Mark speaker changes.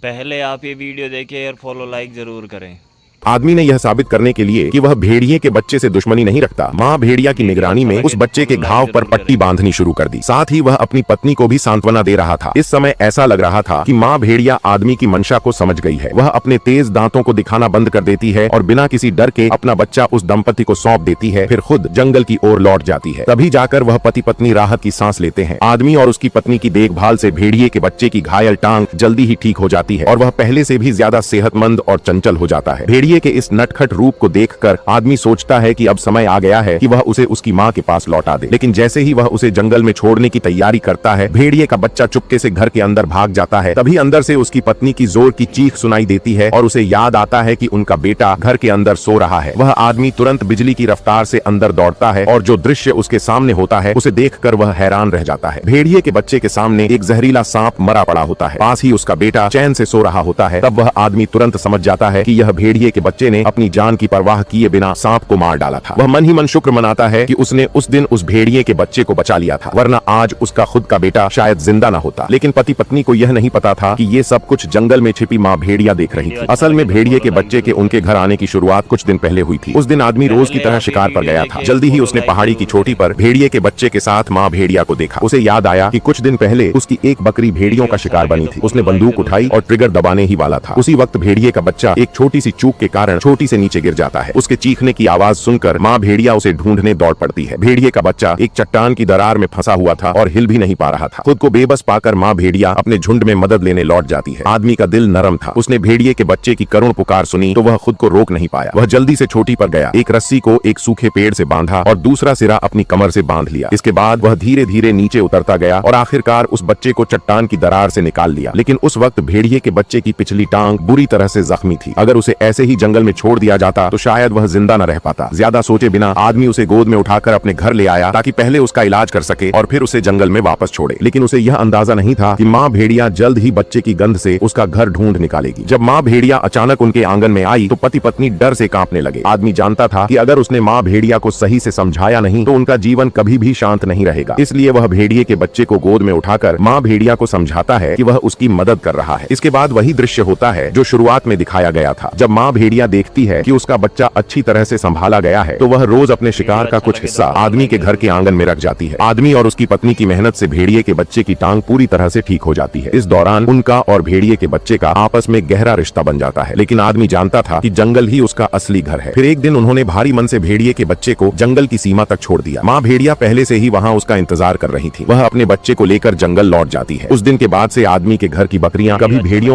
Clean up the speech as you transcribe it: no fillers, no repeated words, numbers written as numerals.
Speaker 1: पहले आप ये वीडियो देखिए और फॉलो लाइक जरूर करें।
Speaker 2: आदमी ने यह साबित करने के लिए कि वह भेड़िए के बच्चे से दुश्मनी नहीं रखता, माँ भेड़िया की निगरानी में उस बच्चे के घाव पर पट्टी बांधनी शुरू कर दी। साथ ही वह अपनी पत्नी को भी सांत्वना दे रहा था। इस समय ऐसा लग रहा था कि माँ भेड़िया आदमी की मंशा को समझ गई है। वह अपने तेज दांतों को दिखाना बंद कर देती है और बिना किसी डर के अपना बच्चा उस दंपति को सौंप देती है, फिर खुद जंगल की ओर लौट जाती है। तभी जाकर वह पति पत्नी राहत की सांस लेते हैं। आदमी और उसकी पत्नी की देखभाल से भेड़िए के बच्चे की घायल टांग जल्दी ही ठीक हो जाती है और वह पहले से भी ज्यादा सेहतमंद और चंचल हो जाता है। भेड़िए के इस नटखट रूप को देखकर आदमी सोचता है कि अब समय आ गया है कि वह उसे उसकी माँ के पास लौटा दे। लेकिन जैसे ही वह उसे जंगल में छोड़ने की तैयारी करता है, भेड़िए का बच्चा चुपके से घर के अंदर भाग जाता है। तभी अंदर से उसकी पत्नी की जोर की चीख सुनाई देती है और उसे याद आता है कि उनका बेटा घर के अंदर सो रहा है। वह आदमी तुरंत बिजली की रफ्तार से अंदर दौड़ता है और जो दृश्य उसके सामने होता है उसे देखकर वह हैरान रह जाता है। भेड़िए के बच्चे के सामने एक जहरीला सांप मरा पड़ा होता है। पास ही उसका बेटा चैन से सो रहा होता है। तब वह आदमी तुरंत समझ जाता है कि यह भेड़िए के बच्चे ने अपनी जान की परवाह किए बिना सांप को मार डाला था। वह मन ही मन शुक्र मनाता है कि उसने उस दिन उस भेड़िए के बच्चे को बचा लिया था, वरना आज उसका खुद का बेटा शायद जिंदा न होता। लेकिन पति पत्नी को यह नहीं पता था कि ये सब कुछ जंगल में छिपी माँ भेड़िया देख रही थी। असल में भेड़िए के बच्चे के उनके घर आने की शुरुआत कुछ दिन पहले हुई थी। उस दिन आदमी रोज की तरह शिकार पर गया था। जल्दी ही उसने पहाड़ी की चोटी पर भेड़िए के बच्चे के साथ माँ भेड़िया को देखा। उसे याद आया कि कुछ दिन पहले उसकी एक बकरी भेड़ियों का शिकार बनी थी। उसने बंदूक उठाई और ट्रिगर दबाने ही वाला था। उसी वक्त भेड़िए का बच्चा एक छोटी सी चूक के कारण चोटी से नीचे गिर जाता है। उसके चीखने की आवाज सुनकर माँ भेड़िया उसे ढूंढने दौड़ पड़ती है। भेड़िए का बच्चा एक चट्टान की दरार में फंसा हुआ था और हिल भी नहीं पा रहा था। खुद को बेबस पाकर माँ भेड़िया अपने झुंड में मदद लेने लौट जाती है। आदमी का दिल नरम था। उसने भेड़िए के बच्चे की करुण पुकार सुनी तो वह खुद को रोक नहीं पाया। वह जल्दी से चोटी पर गया, एक रस्सी को एक सूखे पेड़ से बांधा और दूसरा सिरा अपनी कमर से बांध लिया। इसके बाद वह धीरे धीरे नीचे उतरता गया और आखिरकार उस बच्चे को चट्टान की दरार से निकाल लिया। लेकिन उस वक्त भेड़िए के बच्चे की पिछली टांग बुरी तरह से जख्मी थी। अगर उसे ऐसे ही जंगल में छोड़ दिया जाता तो शायद वह जिंदा न रह पाता। ज्यादा सोचे बिना आदमी उसे गोद में उठाकर अपने घर ले आया ताकि पहले उसका इलाज कर सके और फिर उसे जंगल में वापस छोड़े। लेकिन उसे यह अंदाजा नहीं था कि माँ भेड़िया जल्द ही बच्चे की गंध से उसका घर ढूंढ निकालेगी। जब माँ भेड़िया अचानक उनके आंगन में आई तो पति पत्नी डर से कांपने लगे। आदमी जानता था कि अगर उसने माँ भेड़िया को सही से समझाया नहीं तो उनका जीवन कभी भी शांत नहीं रहेगा। इसलिए वह भेड़िए के बच्चे को गोद में उठाकर माँ भेड़िया को समझाता है कि वह उसकी मदद कर रहा है। इसके बाद वही दृश्य होता है जो शुरुआत में दिखाया गया था। जब माँ भेड़िया देखती है कि उसका बच्चा अच्छी तरह से संभाला गया है तो वह रोज अपने शिकार का कुछ हिस्सा आदमी के घर के आंगन में रख जाती है। आदमी और उसकी पत्नी की मेहनत से भेड़िए के बच्चे की टांग पूरी तरह से ठीक हो जाती है। इस दौरान उनका और भेड़िए के बच्चे का आपस में गहरा रिश्ता बन जाता है। लेकिन आदमी जानता था कि जंगल ही उसका असली घर है। फिर एक दिन उन्होंने भारी मन से भेड़िए के बच्चे को जंगल की सीमा तक छोड़ दिया। माँ भेड़िया पहले से ही वहाँ उसका इंतजार कर रही थी। वह अपने बच्चे को लेकर जंगल लौट जाती है। उस दिन के बाद से आदमी के घर की बकरियां कभी भेड़ियों